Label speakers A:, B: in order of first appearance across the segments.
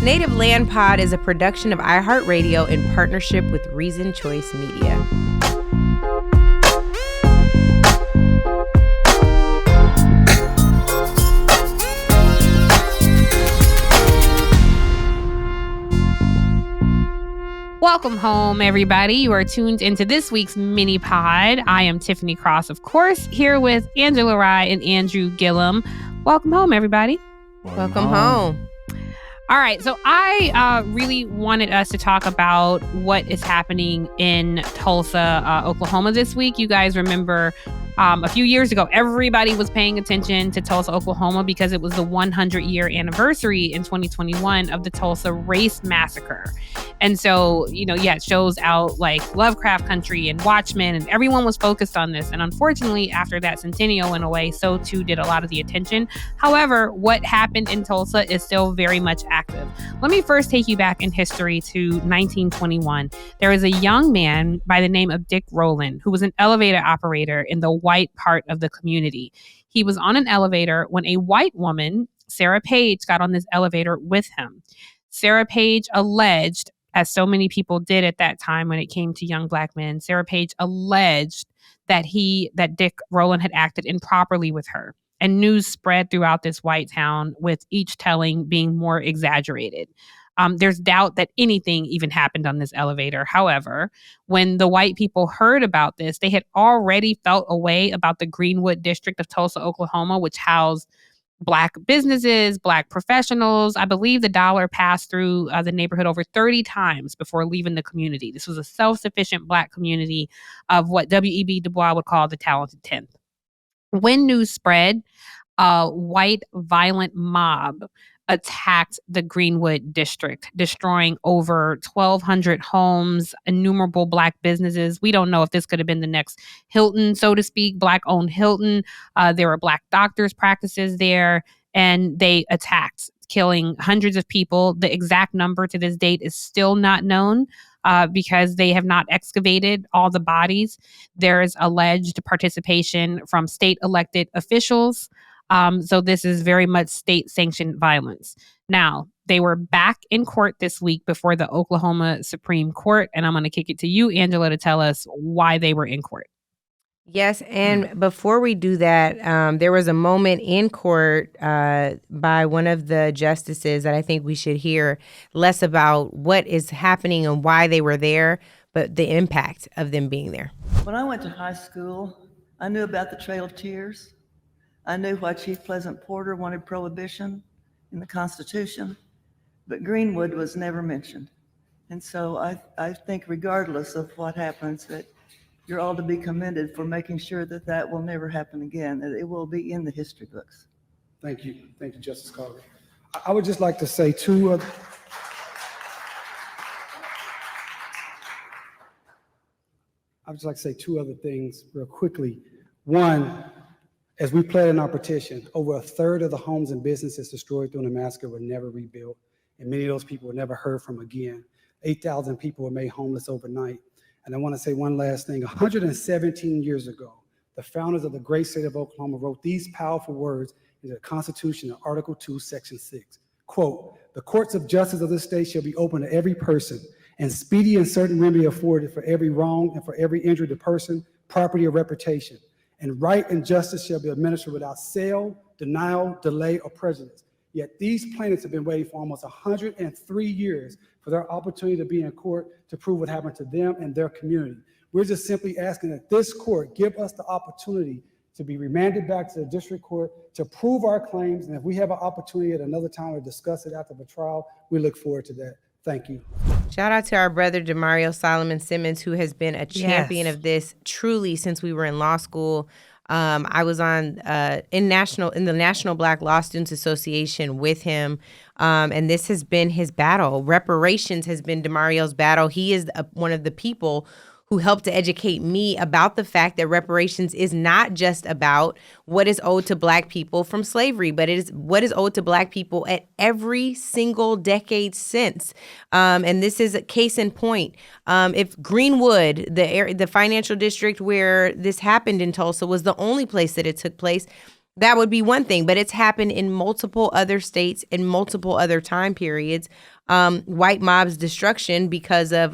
A: Native Land Pod is a production of iHeart Radio in partnership with Reason Choice Media.
B: Welcome home, everybody. You are tuned into this week's MiniPod. I am Tiffany Cross, of course, here with Angela Rye and Andrew Gillum. Welcome home, everybody.
A: Welcome home.
B: All right, so I really wanted us to talk about what is happening in Tulsa, Oklahoma this week. You guys remember a few years ago, everybody was paying attention to Tulsa, Oklahoma because it was the 100-year anniversary in 2021 of the Tulsa Race Massacre. And so, it shows out like Lovecraft Country and Watchmen, and everyone was focused on this. And unfortunately, after that centennial went away, so too did a lot of the attention. However, what happened in Tulsa is still very much active. Let me first take you back in history to 1921. There was a young man by the name of Dick Rowland who was an elevator operator in the white part of the community. He was on an elevator when a white woman, Sarah Page, got on this elevator with him. Sarah Page alleged, as so many people did at that time when it came to young black men, Sarah Page alleged that Dick Rowland had acted improperly with her. And news spread throughout this white town, with each telling being more exaggerated. There's doubt that anything even happened on this elevator. However, when the white people heard about this, they had already felt a way about the Greenwood district of Tulsa, Oklahoma, which housed Black businesses, Black professionals. I believe the dollar passed through the neighborhood over 30 times before leaving the community. This was a self-sufficient Black community of what W.E.B. Du Bois would call the talented 10th. When news spread, a white violent mob attacked the Greenwood district, destroying over 1,200 homes, innumerable Black businesses. We don't know if this could have been the next Hilton, so to speak, Black-owned Hilton. There were Black doctors' practices there, and they attacked, killing hundreds of people. The exact number to this date is still not known. Because they have not excavated all the bodies. There's alleged participation from state elected officials. So this is very much state-sanctioned violence. Now, they were back in court this week before the Oklahoma Supreme Court, and I'm going to kick it to you, Angela, to tell us why they were in court.
A: Yes, and before we do that, there was a moment in court by one of the justices that I think we should hear less about what is happening and why they were there, but the impact of them being there.
C: When I went to high school, I knew about the Trail of Tears. I knew why Chief Pleasant Porter wanted prohibition in the Constitution, but Greenwood was never mentioned. And so I think regardless of what happens, that you're all to be commended for making sure that that will never happen again, that it will be in the history books.
D: Thank you, Justice Carter. I would just like to say two other things real quickly. One, as we pledged in our petition, over a third of the homes and businesses destroyed during the massacre were never rebuilt, and many of those people were never heard from again. 8,000 people were made homeless overnight. And I want to say one last thing. 117 years ago, the founders of the great state of Oklahoma wrote these powerful words in the Constitution in Article 2, Section 6. Quote, "The courts of justice of this state shall be open to every person, and speedy and certain remedy afforded for every wrong and for every injury to person, property, or reputation. And right and justice shall be administered without sale, denial, delay, or prejudice." Yet these plaintiffs have been waiting for almost 103 years for their opportunity to be in court to prove what happened to them and their community. We're just simply asking that this court give us the opportunity to be remanded back to the district court to prove our claims. And if we have an opportunity at another time to discuss it after the trial, we look forward to that. Thank you.
A: Shout out to our brother, Demario Solomon Simmons, who has been a champion of this truly since we were in law school. I was on in the National Black Law Students Association with him, and this has been his battle. Reparations has been Demario's battle. He is one of the people who helped to educate me about the fact that reparations is not just about what is owed to Black people from slavery, but it is what is owed to Black people at every single decade since. And this is a case in point. If Greenwood, the financial district where this happened in Tulsa, was the only place that it took place, that would be one thing, but it's happened in multiple other states in multiple other time periods. white mob's destruction because of,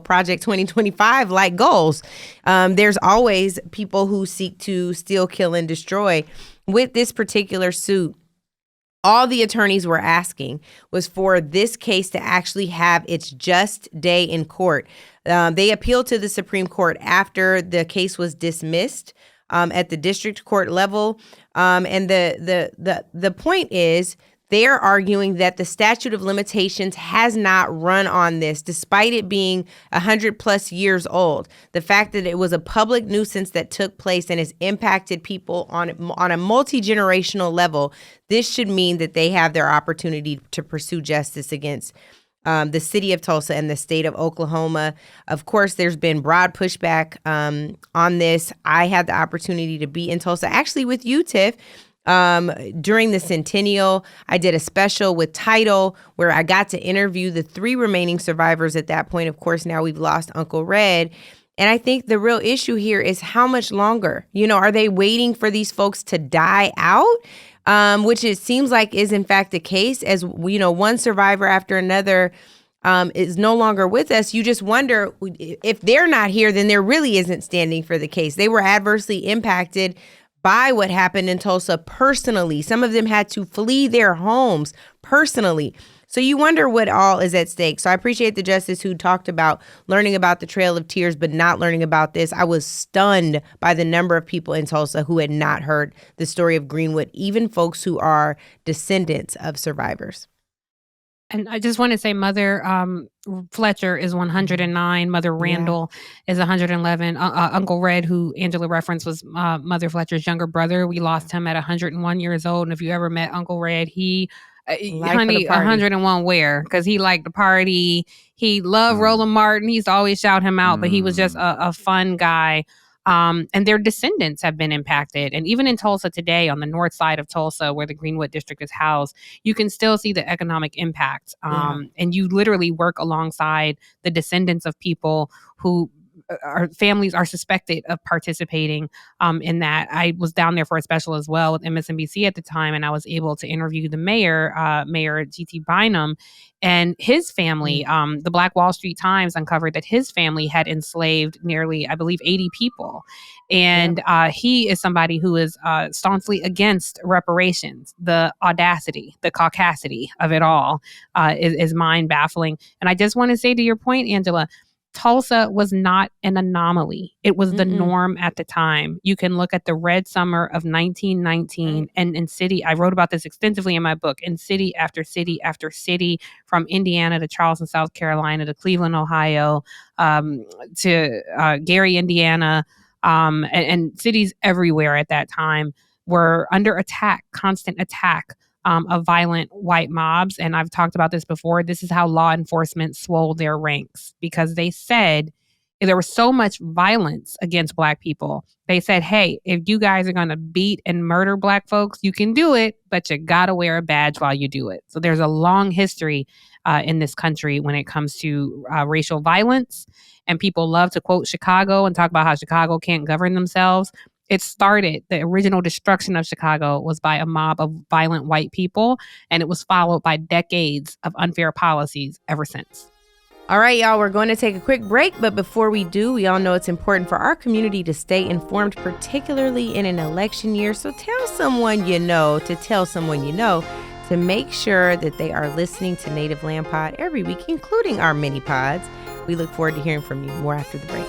A: Project 2025 like goals. There's always people who seek to steal, kill, and destroy. With this particular suit, all the attorneys were asking was for this case to actually have its just day in court. They appealed to the Supreme Court after the case was dismissed at the district court level. And the point is, they're arguing that the statute of limitations has not run on this, despite it being 100 plus years old. The fact that it was a public nuisance that took place and has impacted people on a multi-generational level, this should mean that they have their opportunity to pursue justice against the city of Tulsa and the state of Oklahoma. Of course, there's been broad pushback on this. I had the opportunity to be in Tulsa, actually with you, Tiff. During the centennial, I did a special with Tidal where I got to interview the 3 remaining survivors at that point. Of course, now we've lost Uncle Red. And I think the real issue here is how much longer? Are they waiting for these folks to die out? Which it seems like is in fact the case, as one survivor after another is no longer with us. You just wonder if they're not here, then there really isn't standing for the case. They were adversely impacted by what happened in Tulsa personally. Some of them had to flee their homes personally. So you wonder what all is at stake. So I appreciate the justice who talked about learning about the Trail of Tears, but not learning about this. I was stunned by the number of people in Tulsa who had not heard the story of Greenwood, even folks who are descendants of survivors.
B: And I just want to say Mother Fletscher is 109. Mother Randle is 111. Uncle Red, who Angela referenced, was Mother Fletcher's younger brother. We lost him at 101 years old. And if you ever met Uncle Red, honey, 101 where? Because he liked the party. He loved Roland Martin. He used to always shout him out, but he was just a fun guy. And their descendants have been impacted. And even in Tulsa today, on the north side of Tulsa, where the Greenwood district is housed, you can still see the economic impact. And you literally work alongside the descendants of people who our families are suspected of participating in that. I was down there for a special as well with MSNBC at the time, and I was able to interview the mayor, Mayor G.T. Bynum, and his family. The Black Wall Street Times uncovered that his family had enslaved nearly, I believe, 80 people. And he is somebody who is staunchly against reparations. The audacity, the caucasity of it all is mind-baffling. And I just want to say to your point, Angela, Tulsa was not an anomaly. It was the norm at the time. You can look at the Red Summer of 1919 and in city, I wrote about this extensively in my book, in city after city after city, from Indiana to Charleston, South Carolina, to Cleveland, Ohio, to Gary, Indiana, and cities everywhere at that time were under attack, constant attack of violent white mobs. And I've talked about this before. This is how law enforcement swelled their ranks, because they said there was so much violence against Black people. They said, hey, if you guys are going to beat and murder Black folks, you can do it, but you got to wear a badge while you do it. So there's a long history in this country when it comes to racial violence. And people love to quote Chicago and talk about how Chicago can't govern themselves. It started, the original destruction of Chicago was by a mob of violent white people, and it was followed by decades of unfair policies ever since.
A: All right, y'all, we're going to take a quick break, but before we do, we all know it's important for our community to stay informed, particularly in an election year. So tell someone you know to tell someone you know to make sure that they are listening to Native Land Pod every week, including our MiniPods. We look forward to hearing from you. More after the break.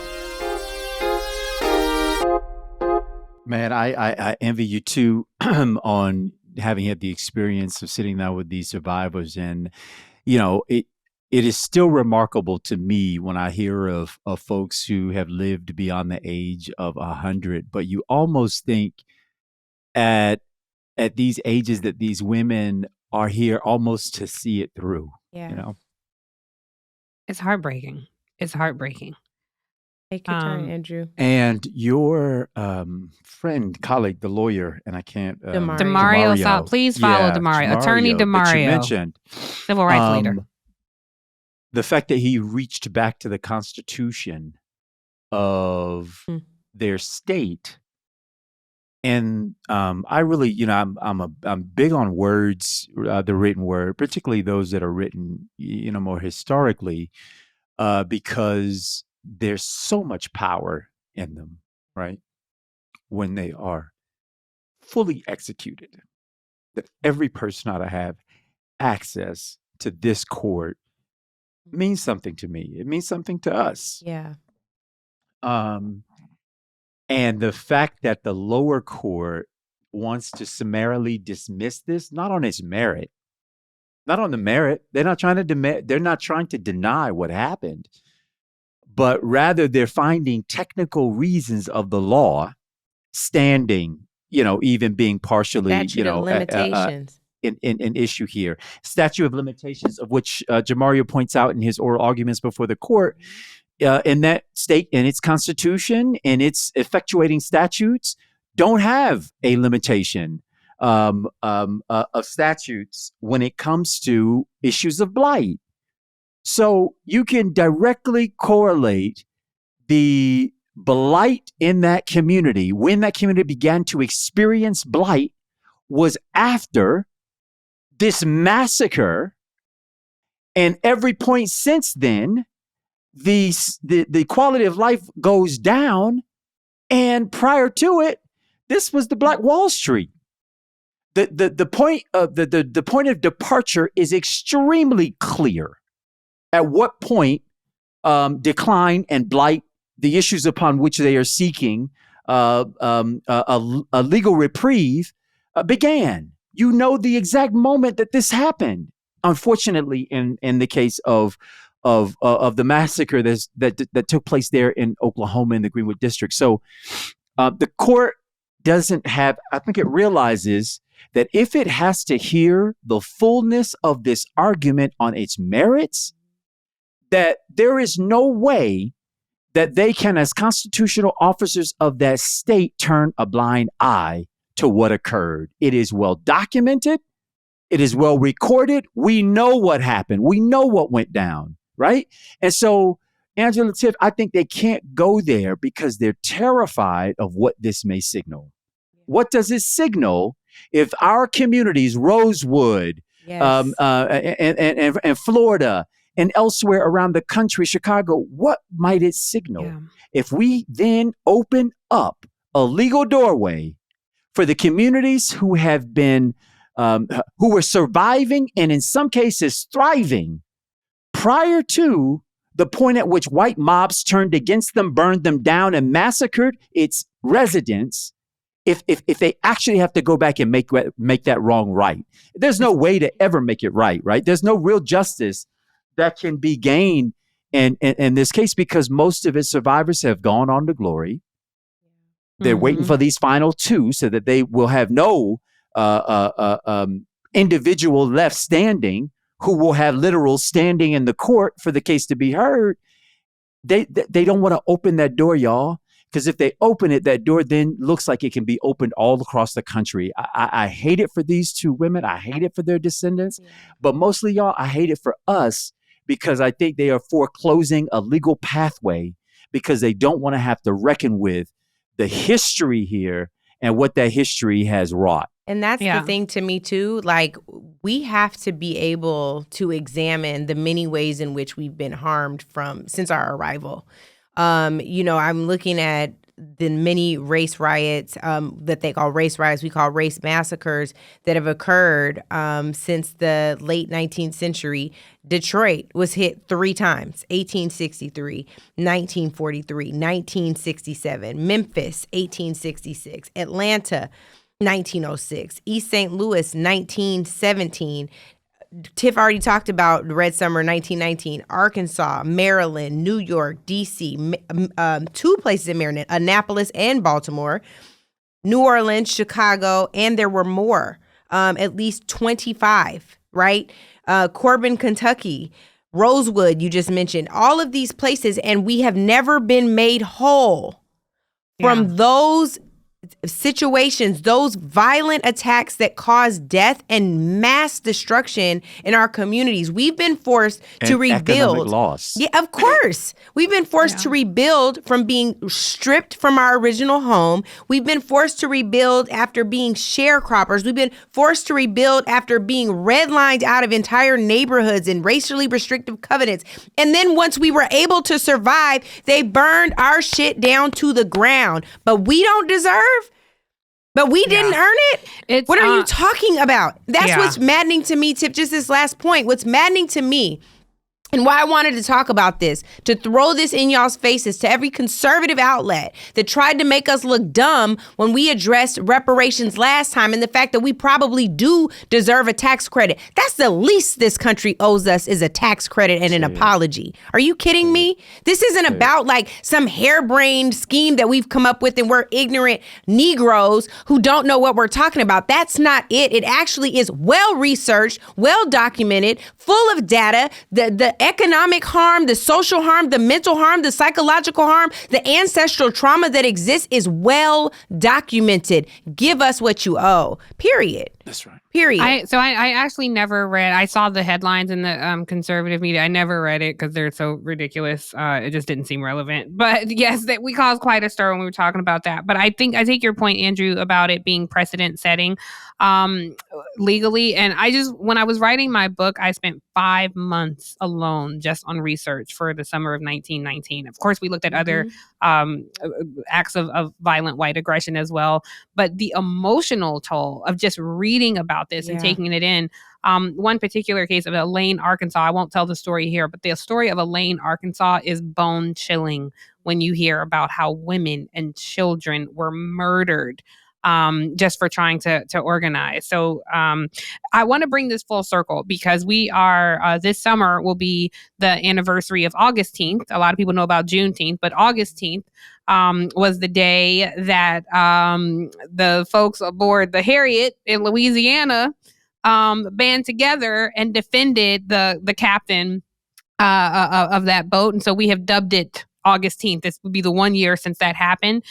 E: Man, I envy you too on having had the experience of sitting down with these survivors. And, it is still remarkable to me when I hear of folks who have lived beyond the age of 100, but you almost think at these ages that these women are here almost to see it through,
B: It's heartbreaking. It's heartbreaking.
A: Take your turn, Andrew.
E: And your friend, colleague, the lawyer, and I can't...
B: Demario. Please follow Demario. Attorney Demario.
E: That you mentioned.
B: Civil rights leader.
E: The fact that he reached back to the Constitution of their state And I really, I'm big on words, the written word, particularly those that are written, more historically, because there's so much power in them, right? When they are fully executed, that every person ought to have access to this court means something to me. It means something to us.
A: Yeah.
E: And the fact that the lower court wants to summarily dismiss this, not on its merit, not on the merit. They're not trying to deny what happened, but rather they're finding technical reasons of the law standing, even being partially,
A: Statute of limitations.
E: An issue here. Statute of limitations, of which Jamario points out in his oral arguments before the court, in that state, in its constitution, in its effectuating statutes, don't have a limitation of statutes when it comes to issues of blight. So you can directly correlate the blight in that community, when that community began to experience blight, was after this massacre, and every point since then, the quality of life goes down. And prior to it, this was the Black Wall Street. The point of the point of departure is extremely clear. At what point decline and blight, the issues upon which they are seeking a legal reprieve, began. You know the exact moment that this happened. Unfortunately, in the case of the massacre that took place there in Oklahoma in the Greenwood District. So the court doesn't have, I think it realizes that if it has to hear the fullness of this argument on its merits, that there is no way that they can, as constitutional officers of that state, turn a blind eye to what occurred. It is well documented. It is well recorded. We know what happened. We know what went down, right? And so, Angela and Tiff, I think they can't go there because they're terrified of what this may signal. What does it signal if our communities, Rosewood,
A: Yes.
E: and Florida, and elsewhere around the country, Chicago, what might it signal if we then open up a legal doorway for the communities who have been, who were surviving and in some cases thriving prior to the point at which white mobs turned against them, burned them down, and massacred its residents? If they actually have to go back and make that wrong right, there's no way to ever make it right, right? There's no real justice that can be gained in this case, because most of its survivors have gone on to glory. They're waiting for these final two so that they will have no individual left standing who will have literal standing in the court for the case to be heard. They don't want to open that door, y'all, because if they open it, that door then looks like it can be opened all across the country. I hate it for these two women. I hate it for their descendants. But mostly, y'all, I hate it for us, because I think they are foreclosing a legal pathway because they don't want to have to reckon with the history here and what that history has wrought.
A: And that's the thing to me, too. Like, we have to be able to examine the many ways in which we've been harmed since our arrival. I'm looking at the many race riots that they call race riots, we call race massacres, that have occurred since the late 19th century. Detroit was hit 3 times, 1863, 1943, 1967, Memphis, 1866, Atlanta, 1906, East St. Louis, 1917. Tiff already talked about Red Summer 1919, Arkansas, Maryland, New York, D.C., 2 places in Maryland, Annapolis and Baltimore, New Orleans, Chicago, and there were more, at least 25, right? Corbin, Kentucky, Rosewood, you just mentioned, all of these places, and we have never been made whole from those situations, those violent attacks that cause death and mass destruction in our communities. We've been forced to rebuild.
E: Economic loss.
A: Yeah, of course. We've been forced to rebuild from being stripped from our original home. We've been forced to rebuild after being sharecroppers. We've been forced to rebuild after being redlined out of entire neighborhoods and racially restrictive covenants. And then once we were able to survive, they burned our shit down to the ground. But we don't deserve. But we didn't earn it? What are you talking about? That's what's maddening to me, Tip, just this last point. What's maddening to me, and why I wanted to talk about this, to throw this in y'all's faces to every conservative outlet that tried to make us look dumb when we addressed reparations last time, and the fact that we probably do deserve a tax credit. That's the least this country owes us, is a tax credit and an apology. Are you kidding me? This isn't about like some harebrained scheme that we've come up with and we're ignorant Negroes who don't know what we're talking about. That's not it. It actually is well researched, well documented, full of data. The economic harm, the social harm, the mental harm, the psychological harm, the ancestral trauma that exists is well documented. Give us what you owe. Period.
E: That's right.
A: Period.
B: I actually never read. I saw the headlines in the conservative media. I never read it because they're so ridiculous. It just didn't seem relevant. But yes, that we caused quite a stir when we were talking about that. But I take your point, Andrew, about it being precedent setting legally. And when I was writing my book, I spent 5 months alone just on research for the summer of 1919. Of course, we looked at other acts of violent white aggression as well. But the emotional toll of just reading about this and taking it in. One particular case of Elaine, Arkansas, I won't tell the story here, but the story of Elaine, Arkansas is bone chilling when you hear about how women and children were murdered just for trying to organize. So I want to bring this full circle because we are, this summer will be the anniversary of Augustine. A lot of people know about Juneteenth, but Augustine was the day that the folks aboard the Harriet in Louisiana band together and defended the captain of that boat. And so we have dubbed it Augustine. This would be the 1 year since that happened.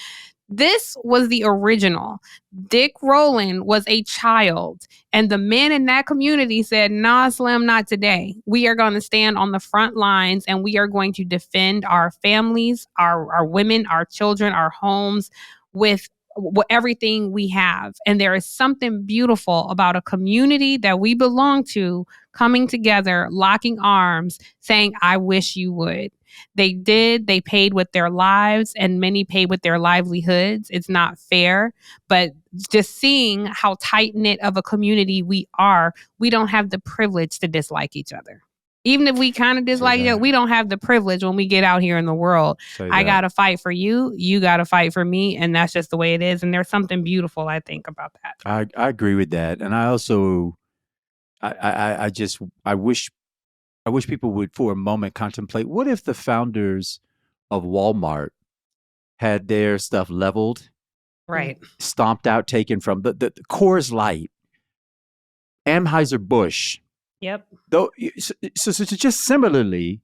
B: This was the original. Dick Rowland was a child, and the men in that community said, "Nah, Slim, not today. We are going to stand on the front lines, and we are going to defend our families, our women, our children, our homes with everything we have." And there is something beautiful about a community that we belong to coming together, locking arms, saying, "I wish you would." They did. They paid with their lives, and many paid with their livelihoods. It's not fair, but just seeing how tight-knit of a community we are, we don't have the privilege to dislike each other. Even if we kind of dislike each other, we don't have the privilege when we get out here in the world. I got to fight for you. You got to fight for me. And that's just the way it is. And there's something beautiful, I think, about that.
E: I agree with that. And I also, I wish people would for a moment contemplate, what if the founders of Walmart had their stuff leveled,
B: right,
E: stomped out, taken from the Coors Light, Anheuser-Busch.
B: Yep.
E: Though, so just similarly,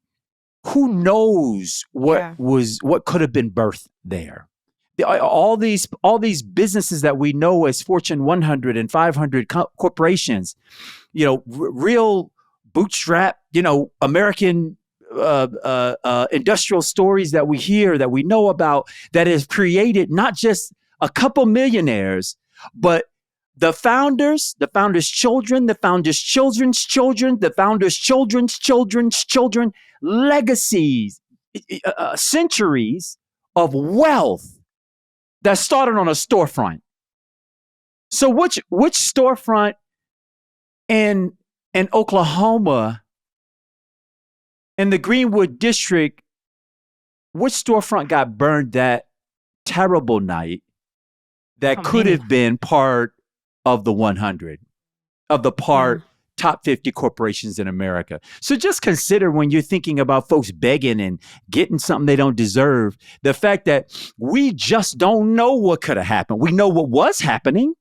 E: who knows what could have been birthed there? All these businesses that we know as Fortune 100 and 500 corporations, real bootstrap, American industrial stories that we hear, that we know about, that has created not just a couple millionaires, but the founders' children, the founders' children's children, the founders' children's children's children, legacies, centuries of wealth that started on a storefront. So which storefront in Oklahoma, in the Greenwood district, which storefront got burned that terrible night that could have been part of the 100, of the top 50 corporations in America? So just consider, when you're thinking about folks begging and getting something they don't deserve, the fact that we just don't know what could have happened. We know what was happening.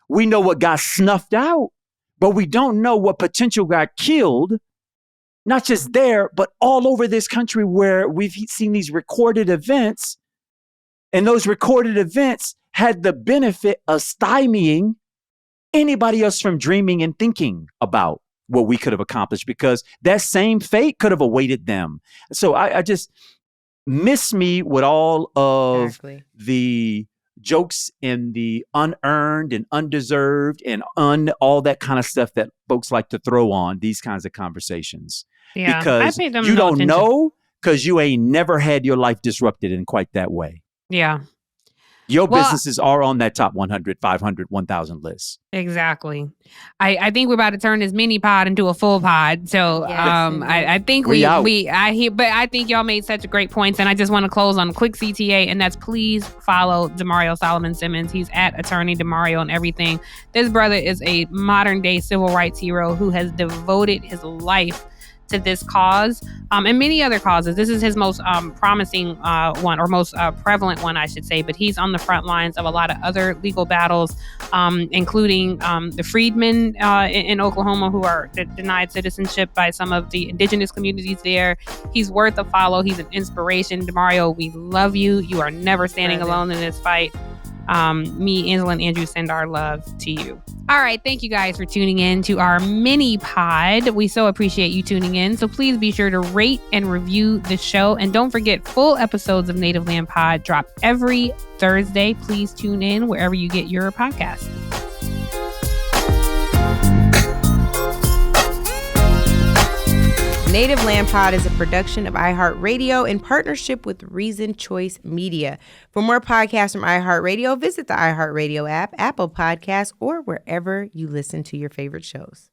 E: We know what got snuffed out, but we don't know what potential got killed, not just there, but all over this country where we've seen these recorded events. And those recorded events had the benefit of stymieing anybody else from dreaming and thinking about what we could have accomplished, because that same fate could have awaited them. So I just miss me with all of the jokes and the unearned and undeserved and all that kind of stuff that folks like to throw on these kinds of conversations.
B: Yeah,
E: because you don't know, because you ain't never had your life disrupted in quite that way.
B: Yeah.
E: Your businesses are on that top 100, 500, 1,000 list.
B: Exactly. I think we're about to turn this mini pod into a full pod. So I think I think y'all made such great points, and I just want to close on a quick CTA, and that's please follow Demario Solomon Simmons. He's at Attorney Demario and everything. This brother is a modern day civil rights hero who has devoted his life to this cause and many other causes. This is his most promising one, or most prevalent one, I should say. But he's on the front lines of a lot of other legal battles, including the freedmen in Oklahoma who are denied citizenship by some of the indigenous communities there. He's worth a follow. He's an inspiration. Demario, we love you. You are never standing alone in this fight. Me, Angela, and Andrew send our love to you. All right. Thank you guys for tuning in to our mini pod. We so appreciate you tuning in. So please be sure to rate and review the show. And don't forget, full episodes of Native Land Pod drop every Thursday. Please tune in wherever you get your podcast.
A: Native Land Pod is a production of iHeart Radio in partnership with Reason Choice Media. For more podcasts from iHeart Radio, visit the iHeart Radio app, Apple Podcasts, or wherever you listen to your favorite shows.